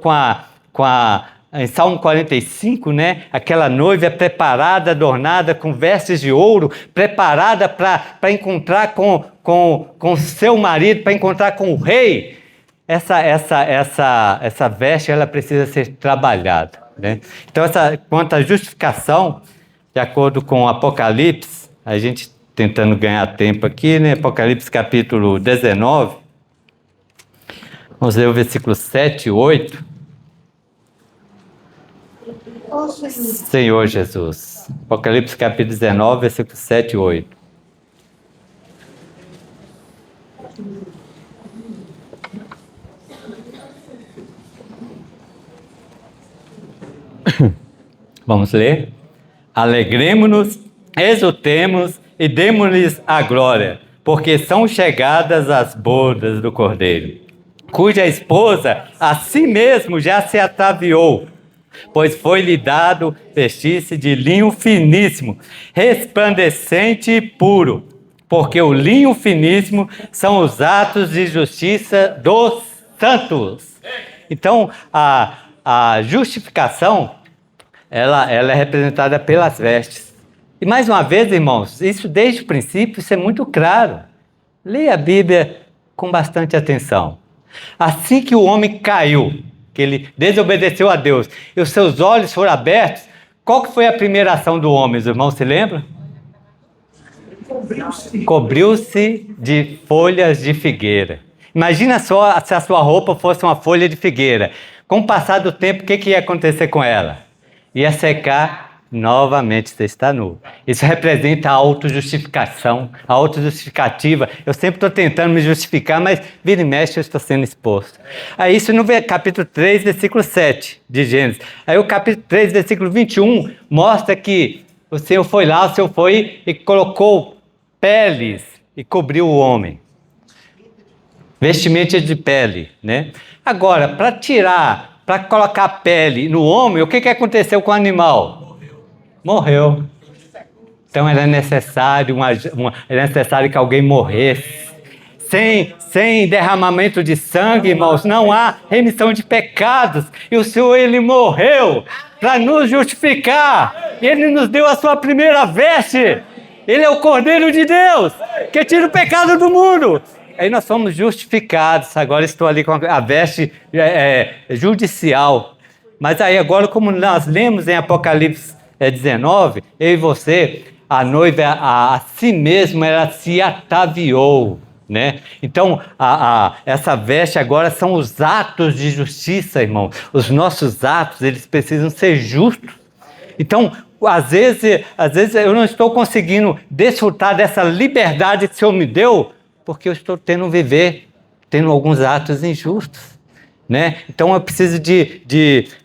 em Salmo 45, né? Aquela noiva é preparada, adornada com vestes de ouro, preparada para encontrar com seu marido, para encontrar com o rei. Essa veste, ela precisa ser trabalhada, né? Então, quanto à justificação, de acordo com Apocalipse, a gente tentando ganhar tempo aqui, né? Apocalipse capítulo 19, vamos ler o versículo 7 e 8. Senhor Jesus. Apocalipse capítulo 19, versículos 7 e 8. Vamos ler? Alegremo-nos, exultemos e demos-lhes a glória, porque são chegadas as bodas do Cordeiro, cuja esposa a si mesmo já se ataviou, pois foi-lhe dado vestir-se de linho finíssimo, resplandecente e puro, porque o linho finíssimo são os atos de justiça dos santos. Então, a justificação, ela é representada pelas vestes. E mais uma vez, irmãos, isso desde o princípio, isso é muito claro. Leia a Bíblia com bastante atenção. Assim que o homem caiu, que ele desobedeceu a Deus, e os seus olhos foram abertos, qual que foi a primeira ação do homem, os irmãos se lembram? Cobriu-se de folhas de figueira. Imagina só se a sua roupa fosse uma folha de figueira. Com o passar do tempo, o que ia acontecer com ela? Ia secar, novamente você está nu. Isso representa a autojustificação, a autojustificativa. Eu sempre estou tentando me justificar, mas vira e mexe eu estou sendo exposto. Aí isso no capítulo 3, versículo 7 de Gênesis. Aí o capítulo 3, versículo 21, mostra que o Senhor foi lá, o Senhor foi e colocou peles e cobriu o homem. Vestimenta de pele, né? Agora, para colocar pele no homem, o que aconteceu com o animal? Morreu. Então era necessário, era necessário que alguém morresse. Sem derramamento de sangue, irmãos, não há remissão de pecados. E o Senhor, Ele morreu para nos justificar. Ele nos deu a sua primeira veste. Ele é o Cordeiro de Deus, que tira o pecado do mundo. Aí nós somos justificados. Agora estou ali com a veste judicial. Mas aí agora, como nós lemos em Apocalipse 19, eu e você, a noiva a si mesma, ela se ataviou, né? Então, essa veste agora são os atos de justiça, irmão. Os nossos atos, eles precisam ser justos. Então, às vezes eu não estou conseguindo desfrutar dessa liberdade que o Senhor me deu, porque eu estou tendo alguns atos injustos, né? Então eu preciso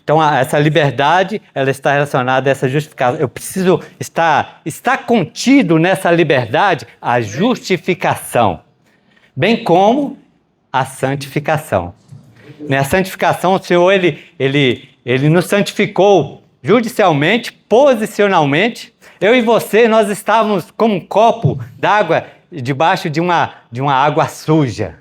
então essa liberdade, ela está relacionada a essa justificação. Eu preciso estar contido nessa liberdade a justificação, bem como a santificação. A santificação, o Senhor, ele nos santificou judicialmente, posicionalmente. Eu e você, nós estávamos como um copo d'água debaixo de uma água suja,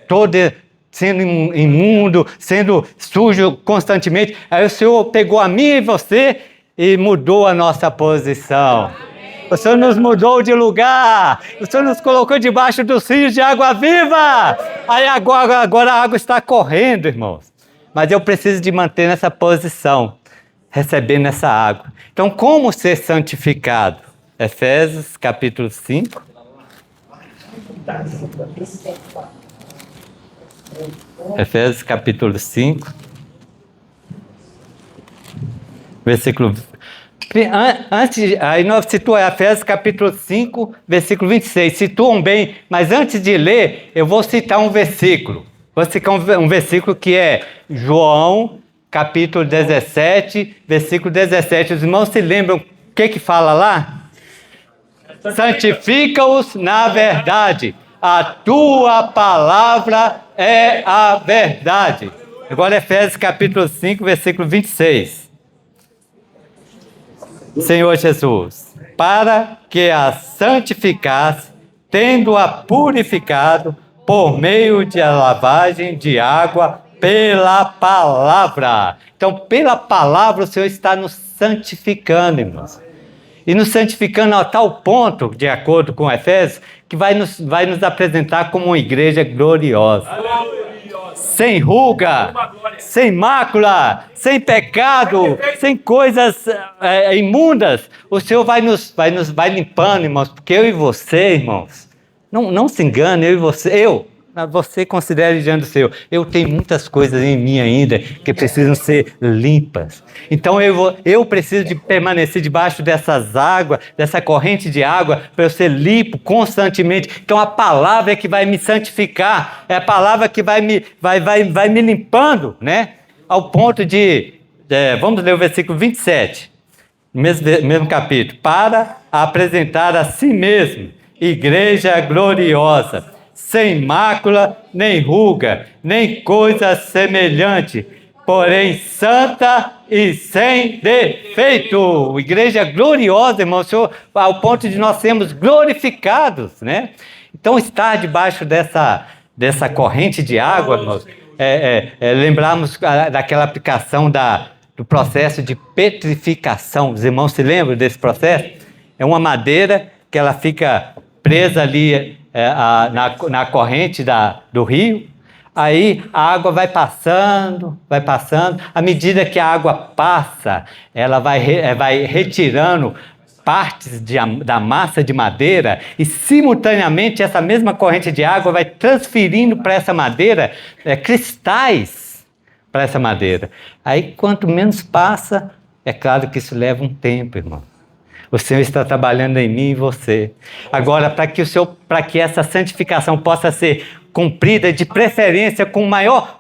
toda sendo imundo, sendo sujo constantemente. Aí o Senhor pegou a mim e você e mudou a nossa posição. O Senhor nos mudou de lugar. O Senhor nos colocou debaixo dos rios de água viva. Aí agora a água está correndo, irmãos. Mas eu preciso de manter nessa posição, recebendo essa água. Então, como ser santificado? Efésios capítulo 5. Efésios capítulo 5, versículo... Aí nós situamos Efésios capítulo 5, versículo 26. Situam bem, mas antes de ler, eu vou citar um versículo. Vou citar um versículo que é João capítulo 17, versículo 17. Os irmãos se lembram o que fala lá? Santifica-os na verdade. A tua palavra é a verdade. Agora Efésios capítulo 5, versículo 26. Senhor Jesus, para que a santificasse, tendo-a purificado por meio de lavagem de água pela palavra. Então, pela palavra o Senhor está nos santificando, irmãos. E nos santificando a tal ponto, de acordo com Efésios, que vai nos apresentar como uma igreja gloriosa. Sem ruga, sem mácula, sem pecado, sem coisas imundas. O Senhor vai limpando, irmãos, porque eu e você, irmãos, não se engane, você considere diante do Senhor, eu tenho muitas coisas em mim ainda que precisam ser limpas. Então eu preciso de permanecer debaixo dessas águas, dessa corrente de água, para eu ser limpo constantemente. Então a palavra é que vai me santificar, é a palavra que vai me limpando, né? Ao ponto vamos ler o versículo 27, mesmo capítulo. Para apresentar a si mesmo, igreja gloriosa, sem mácula, nem ruga, nem coisa semelhante, porém santa e sem defeito. Igreja gloriosa, irmão, Senhor, ao ponto de nós sermos glorificados, né? Então, estar debaixo dessa corrente de água, irmãos, lembrarmos daquela aplicação do processo de petrificação. Os irmãos se lembram desse processo? É uma madeira que ela fica presa ali na corrente do rio. Aí a água vai passando, à medida que a água passa, ela vai retirando partes da massa de madeira e simultaneamente essa mesma corrente de água vai transferindo para essa madeira cristais para essa madeira. Aí quanto menos passa, é claro que isso leva um tempo, irmão. O Senhor está trabalhando em mim e em você. Agora, para que essa santificação possa ser cumprida, de preferência com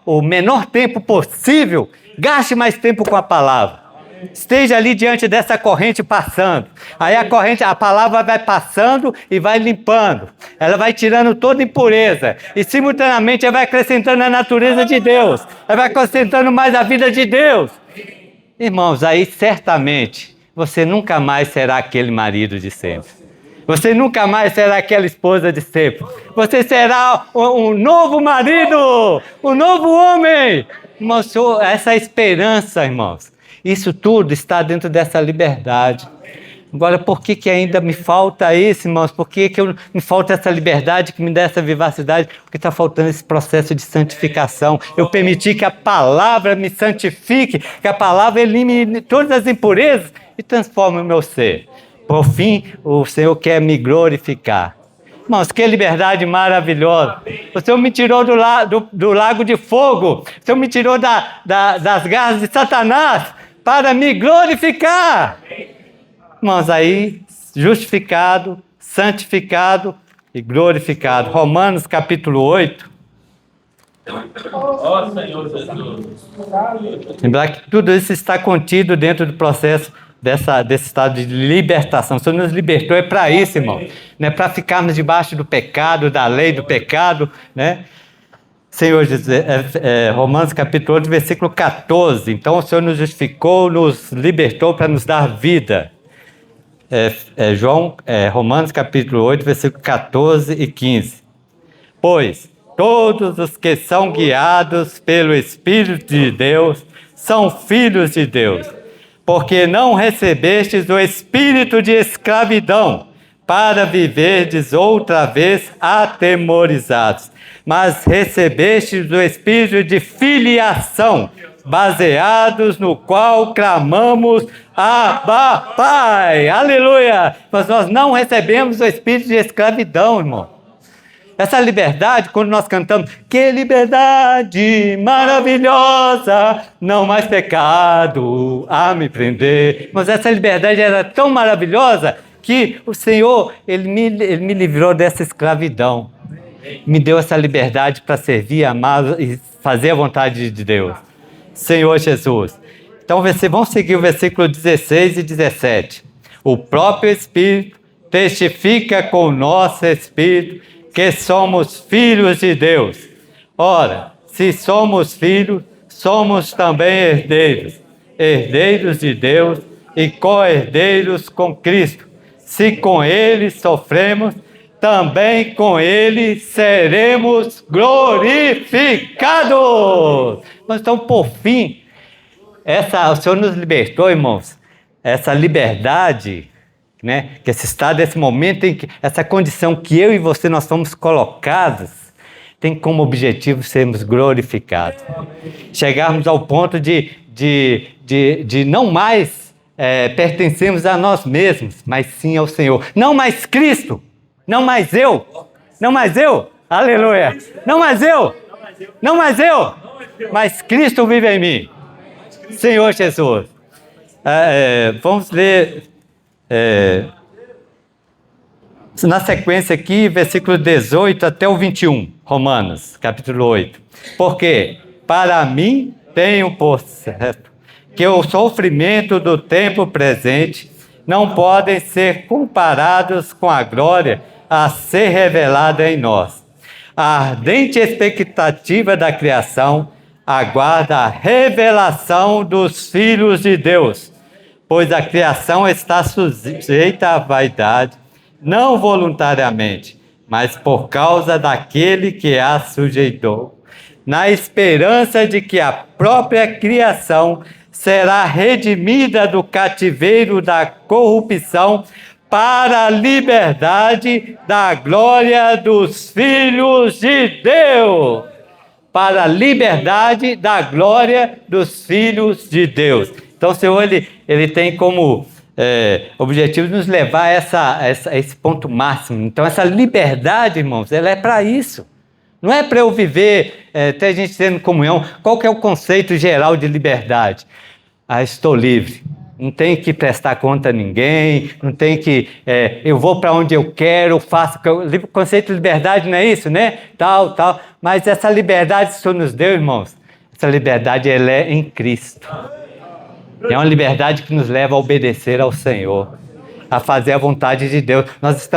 o menor tempo possível, gaste mais tempo com a palavra. Esteja ali diante dessa corrente passando. Aí a palavra vai passando e vai limpando. Ela vai tirando toda impureza. E simultaneamente ela vai acrescentando a natureza de Deus. Ela vai acrescentando mais a vida de Deus. Irmãos, aí certamente você nunca mais será aquele marido de sempre. Você nunca mais será aquela esposa de sempre. Você será um novo marido, um novo homem. Irmãos, essa esperança, irmãos, isso tudo está dentro dessa liberdade. Agora, por que ainda me falta isso, irmãos? Por que me falta essa liberdade, que me dá essa vivacidade? Porque está faltando esse processo de santificação. Eu permiti que a palavra me santifique, que a palavra elimine todas as impurezas e transforme o meu ser. Por fim, o Senhor quer me glorificar. Irmãos, que liberdade maravilhosa. O Senhor me tirou do lago de fogo. O Senhor me tirou das garras de Satanás para me glorificar. Irmãos, aí, justificado, santificado e glorificado. Romanos capítulo 8. Ó Senhor Jesus. Lembrar que tudo isso está contido dentro do processo desse estado de libertação. O Senhor nos libertou, é para isso, irmão. Não é para ficarmos debaixo do pecado, da lei do pecado, né? Senhor Jesus, Romanos capítulo 8, versículo 14. Então o Senhor nos justificou, nos libertou para nos dar vida. Romanos capítulo 8, versículo 14 e 15. Pois todos os que são guiados pelo Espírito de Deus são filhos de Deus. Porque não recebestes o espírito de escravidão para viverdes outra vez atemorizados, mas recebestes o espírito de filiação, baseados no qual clamamos, Abba, Pai. Aleluia! Mas nós não recebemos o espírito de escravidão, irmão. Essa liberdade, quando nós cantamos, que liberdade maravilhosa, não mais pecado a me prender. Mas essa liberdade era tão maravilhosa que o Senhor, Ele me livrou dessa escravidão. Me deu essa liberdade para servir, amar e fazer a vontade de Deus. Senhor Jesus. Então vamos seguir o versículo 16 e 17. O próprio Espírito testifica com o nosso Espírito que somos filhos de Deus. Ora, se somos filhos, somos também herdeiros, herdeiros de Deus e co-herdeiros com Cristo. Se com Ele sofremos, também com Ele seremos glorificados. Então, por fim, o Senhor nos libertou, irmãos, essa liberdade, né? Que esse estado, esse momento em que essa condição que eu e você nós fomos colocados, tem como objetivo sermos glorificados. Chegarmos ao ponto de não mais pertencermos a nós mesmos, mas sim ao Senhor. Não mais Cristo, não mais eu, aleluia, não mais eu, mas Cristo vive em mim. Senhor Jesus. Vamos ler na sequência aqui, versículo 18 até o 21, Romanos, capítulo 8. Porque para mim tenho por certo que o sofrimento do tempo presente não podem ser comparados com a glória a ser revelada em nós. A ardente expectativa da criação aguarda a revelação dos filhos de Deus, pois a criação está sujeita à vaidade, não voluntariamente, mas por causa daquele que a sujeitou, na esperança de que a própria criação será redimida do cativeiro da corrupção para a liberdade da glória dos filhos de Deus. Para a liberdade da glória dos filhos de Deus. Então o Senhor, ele tem como objetivo de nos levar a esse ponto máximo. Então, essa liberdade, irmãos, ela é para isso. Não é para eu viver, ter gente tendo comunhão. Qual que é o conceito geral de liberdade? Estou livre. Não tenho que prestar conta a ninguém, não tenho que... eu vou para onde eu quero, faço... O conceito de liberdade não é isso, né? Tal. Mas essa liberdade que o Senhor nos deu, irmãos, essa liberdade, ela é em Cristo. É uma liberdade que nos leva a obedecer ao Senhor, a fazer a vontade de Deus. Nós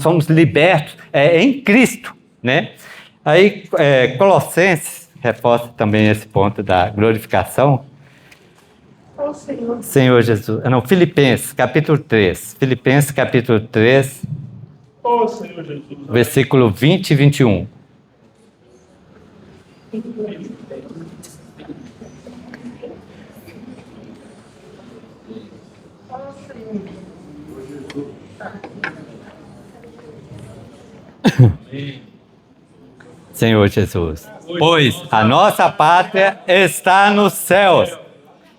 somos libertos em Cristo, né? Aí, Colossenses reforça também esse ponto da glorificação. Senhor Jesus. Não, Filipenses, capítulo 3. Filipenses, capítulo 3, Senhor Jesus. versículo 20 e 21. Senhor Jesus. Pois a nossa pátria está nos céus,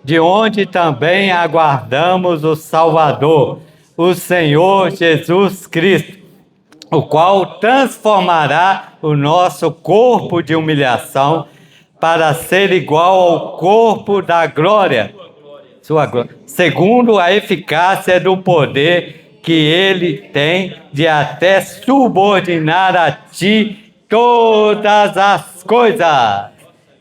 de onde também aguardamos o Salvador, o Senhor Jesus Cristo, o qual transformará o nosso corpo de humilhação para ser igual ao corpo da glória, sua glória, segundo a eficácia do poder que ele tem de até subordinar a ti todas as coisas.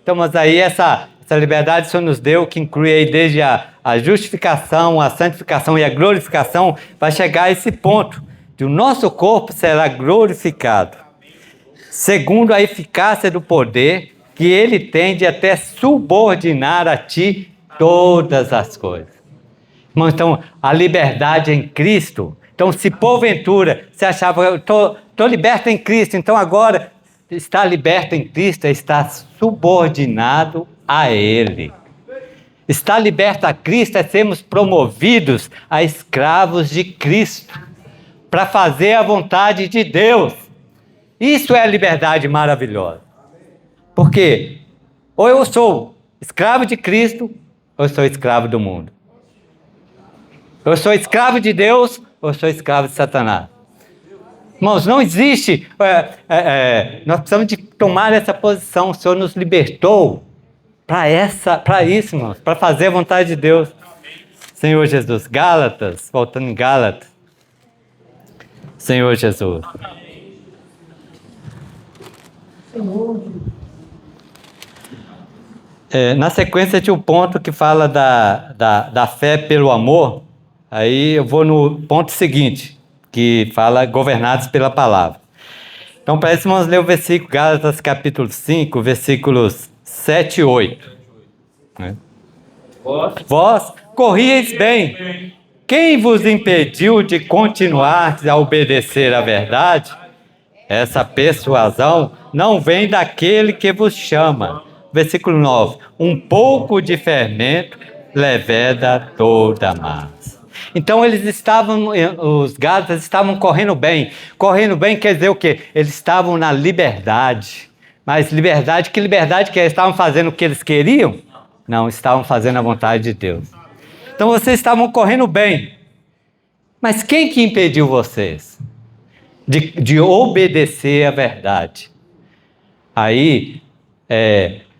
Então, mas aí essa liberdade o Senhor nos deu, que inclui aí desde a justificação, a santificação e a glorificação, vai chegar a esse ponto, de o nosso corpo será glorificado, segundo a eficácia do poder que ele tem de até subordinar a ti todas as coisas. Irmão, então, a liberdade em Cristo. Então, se porventura você achava, eu estou liberto em Cristo, então agora estar liberto em Cristo é estar subordinado a Ele. Estar liberto a Cristo é sermos promovidos a escravos de Cristo, para fazer a vontade de Deus. Isso é a liberdade maravilhosa. Porque ou eu sou escravo de Cristo, ou eu sou escravo do mundo. Eu sou escravo de Deus, ou eu sou escravo de Satanás. Irmãos, não existe... nós precisamos de tomar essa posição. O Senhor nos libertou para isso, irmãos, para fazer a vontade de Deus. Senhor Jesus. Gálatas, voltando em Gálatas. Senhor Jesus. Na sequência tinha um ponto que fala da fé pelo amor. Aí eu vou no ponto seguinte, que fala governados pela palavra. Então, para isso, vamos ler o versículo, Gálatas capítulo 5, versículos 7 e 8. Vós corrieis bem. Quem vos impediu de continuar a obedecer à verdade? Essa persuasão não vem daquele que vos chama. Versículo 9. Um pouco de fermento leveda toda a massa. Então os Gálatas estavam correndo bem. Correndo bem quer dizer o quê? Eles estavam na liberdade. Mas liberdade, que liberdade que eles estavam fazendo o que eles queriam? Não, estavam fazendo a vontade de Deus. Então vocês estavam correndo bem. Mas quem que impediu vocês de obedecer à verdade? Aí,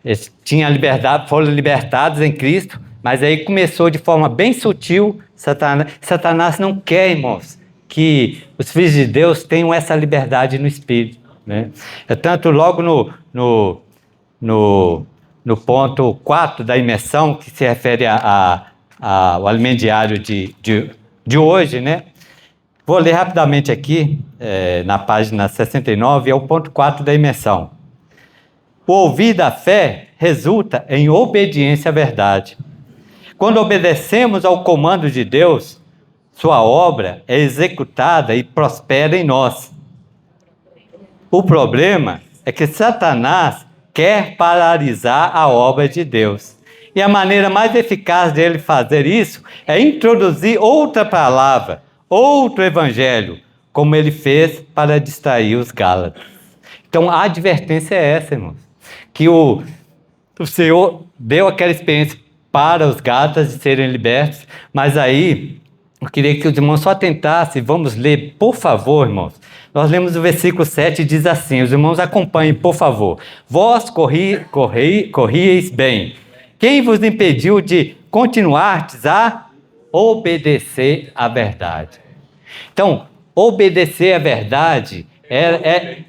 eles tinham a liberdade, foram libertados em Cristo, mas aí começou de forma bem sutil. Satanás não quer, irmãos, que os filhos de Deus tenham essa liberdade no Espírito, né? Tanto logo no ponto 4 da imersão, que se refere ao alimento diário de hoje, né? Vou ler rapidamente aqui, na página 69, é o ponto 4 da imersão. O ouvir da fé resulta em obediência à verdade. Quando obedecemos ao comando de Deus, sua obra é executada e prospera em nós. O problema é que Satanás quer paralisar a obra de Deus. E a maneira mais eficaz dele fazer isso é introduzir outra palavra, outro evangelho, como ele fez para distrair os Gálatas. Então a advertência é essa, irmãos, que o Senhor deu aquela experiência para os Gálatas de serem libertos, mas aí eu queria que os irmãos só tentassem, vamos ler, por favor, irmãos. Nós lemos o versículo 7 e diz assim, os irmãos acompanhem, por favor. Vós corrieis bem. Quem vos impediu de continuardes a obedecer à verdade? Então, obedecer à verdade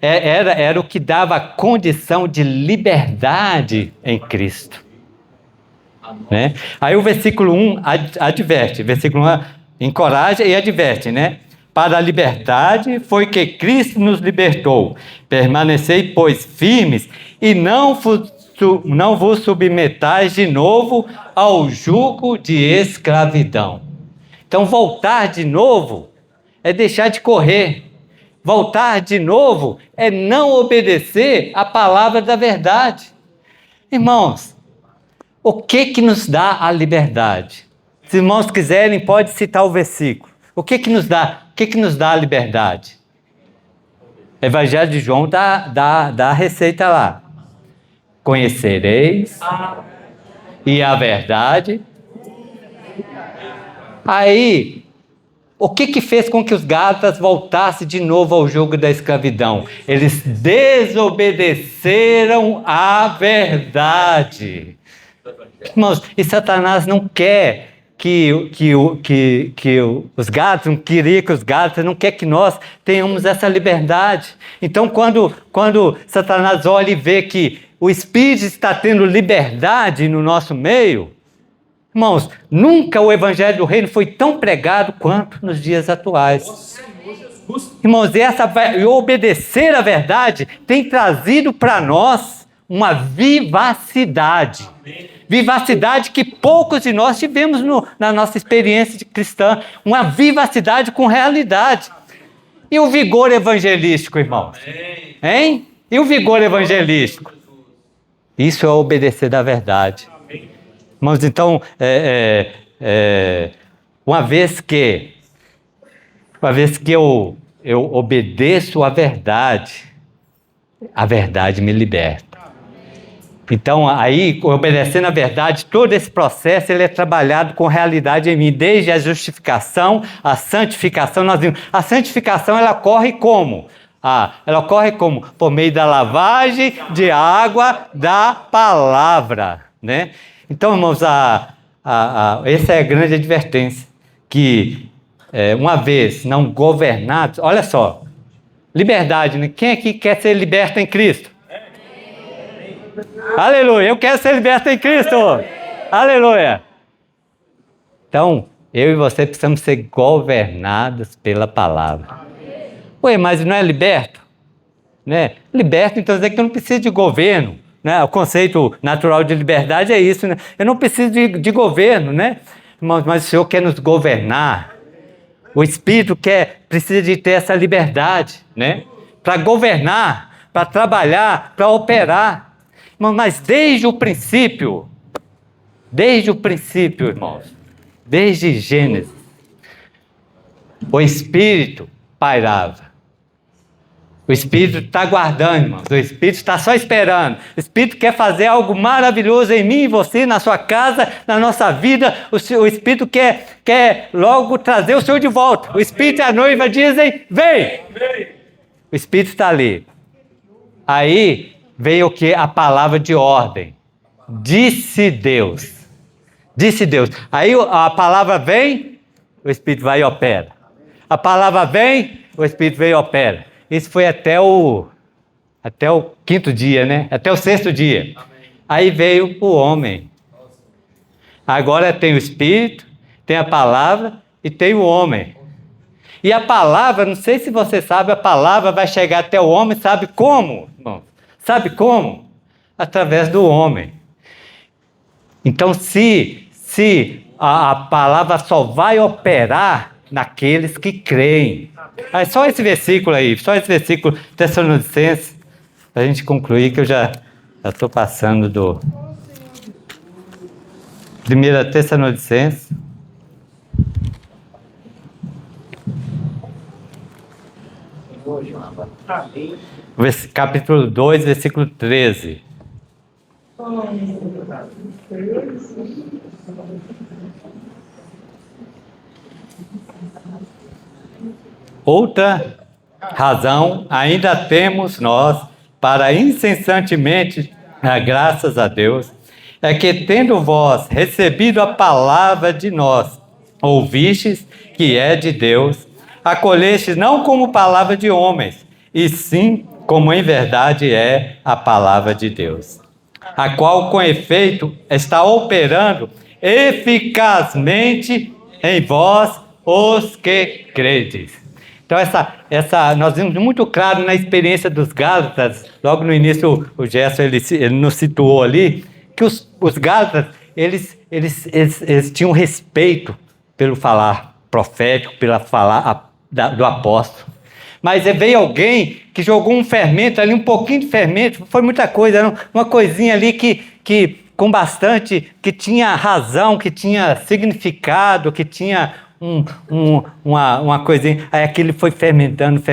era o que dava a condição de liberdade em Cristo. Né? Aí o versículo 1 adverte, versículo 1 encoraja e adverte, né? Para a liberdade foi que Cristo nos libertou. Permanecei, pois, firmes e não vos submetais de novo ao jugo de escravidão. Então, voltar de novo é deixar de correr. Voltar de novo é não obedecer à palavra da verdade. Irmãos, o que nos dá a liberdade? Se os irmãos quiserem, pode citar o versículo. O que nos dá a liberdade? Evangelho de João dá a receita lá. Conhecereis e a verdade. Aí, o que fez com que os Gálatas voltassem de novo ao jugo da escravidão? Eles desobedeceram à verdade. Irmãos, e Satanás não quer que os Gálatas, não queria que os Gálatas, não quer que nós tenhamos essa liberdade. Então, quando Satanás olha e vê que o Espírito está tendo liberdade no nosso meio, irmãos, nunca o Evangelho do Reino foi tão pregado quanto nos dias atuais. Irmãos, e obedecer à verdade tem trazido para nós uma vivacidade. Vivacidade que poucos de nós tivemos na nossa experiência de cristã. Uma vivacidade com realidade. E o vigor evangelístico, irmãos? Hein? E o vigor evangelístico? Isso é obedecer da verdade. Irmãos, então, uma vez que eu obedeço à verdade me liberta. Então, aí, obedecendo à verdade, todo esse processo ele é trabalhado com realidade em mim, desde a justificação, a santificação. Nós vimos, a santificação ela ocorre como? Ela ocorre como? Por meio da lavagem de água da palavra, né? Então, irmãos, essa é a grande advertência, que uma vez não governados, olha só, liberdade, né? Quem aqui quer ser liberto em Cristo? Aleluia, eu quero ser liberto em Cristo. Aleluia. Então, eu e você precisamos ser governados pela palavra. Ué, mas não é liberto? Né? Liberto, então, quer dizer que eu não preciso de governo. Né? O conceito natural de liberdade é isso. Né? Eu não preciso de governo, né? Mas o Senhor quer nos governar. O Espírito precisa de ter essa liberdade, né? Para governar, para trabalhar, para operar. Mas desde o princípio, irmãos, desde Gênesis, o Espírito pairava. O Espírito está aguardando, irmãos. O Espírito está só esperando. O Espírito quer fazer algo maravilhoso em mim, em você, na sua casa, na nossa vida. O Espírito quer logo trazer o Senhor de volta. O Espírito e a noiva dizem, vem! O Espírito está ali. Aí veio o que? A palavra de ordem. Disse Deus. Disse Deus. Aí a palavra vem, o Espírito vai e opera. A palavra vem, o Espírito vem e opera. Isso foi até o quinto dia, né? Até o sexto dia. Aí veio o homem. Agora tem o Espírito, tem a palavra e tem o homem. E a palavra, não sei se você sabe, a palavra vai chegar até o homem, sabe como? Bom, sabe como? Através do homem. Então, se a palavra só vai operar naqueles que creem. Aí, só esse versículo aí, só esse versículo Tessalonicenses, para a gente concluir, que eu já estou passando do 1 Tessalonicenses. Capítulo 2, versículo 13. outra razão ainda temos nós para incessantemente dar graças a Deus, é que tendo vós recebido a palavra de nós, ouvistes que é de Deus, acolhestes não como palavra de homens, e sim como em verdade é a palavra de Deus, a qual com efeito está operando eficazmente em vós os que credes. Então nós vimos muito claro na experiência dos Gálatas, logo no início o Gerson ele nos situou ali, que os Gálatas eles tinham respeito pelo falar profético, pela falar do apóstolo. Mas veio alguém que jogou um fermento ali, um pouquinho de fermento, foi muita coisa, era uma coisinha ali que com bastante, que tinha razão, que tinha significado, que tinha uma coisinha. Aí aquilo foi fermentando,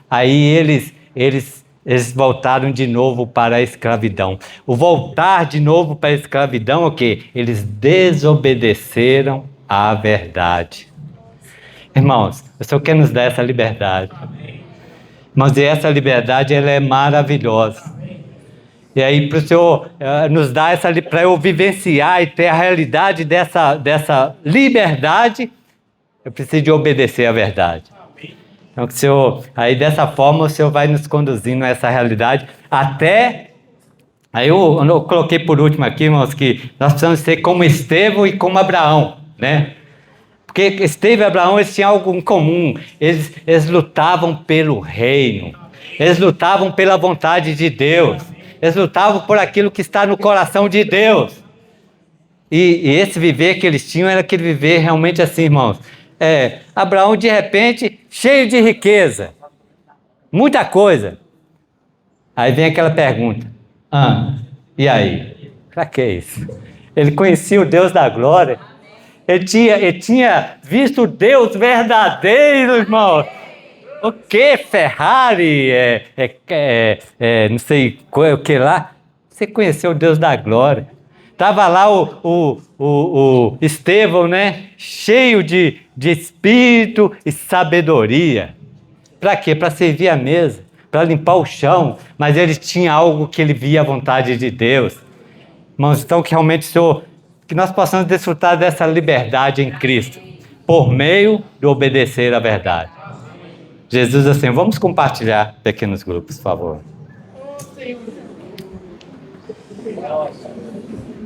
aí eles voltaram de novo para a escravidão. O voltar de novo para a escravidão é o quê? Eles desobedeceram à verdade. Irmãos, o Senhor quer nos dar essa liberdade. Mas essa liberdade, ela é maravilhosa. E aí, para o Senhor nos dar essa, para eu vivenciar e ter a realidade dessa liberdade, eu preciso de obedecer à verdade. Então, o Senhor, aí dessa forma, o Senhor vai nos conduzindo a essa realidade até. Aí eu coloquei por último aqui, irmãos, que nós precisamos ser como Estevão e como Abraão, né? Porque Estevão e Abraão, eles tinham algo em comum. Eles lutavam pelo reino. Eles lutavam pela vontade de Deus. Eles lutavam por aquilo que está no coração de Deus. E esse viver que eles tinham era aquele viver realmente assim, irmãos. Abraão, de repente, cheio de riqueza. Muita coisa. Aí vem aquela pergunta. E aí? Para que isso? Ele conhecia o Deus da glória. Ele tinha visto o Deus verdadeiro, irmão. O que? Ferrari, não sei o que lá. Você conheceu o Deus da glória. Estava lá o Estevão, né? Cheio de espírito e sabedoria. Para quê? Para servir a mesa, para limpar o chão. Mas ele tinha algo que ele via a vontade de Deus. Irmãos, então que realmente que nós possamos desfrutar dessa liberdade em Cristo, por meio de obedecer à verdade. Jesus, assim, vamos compartilhar pequenos grupos, por favor.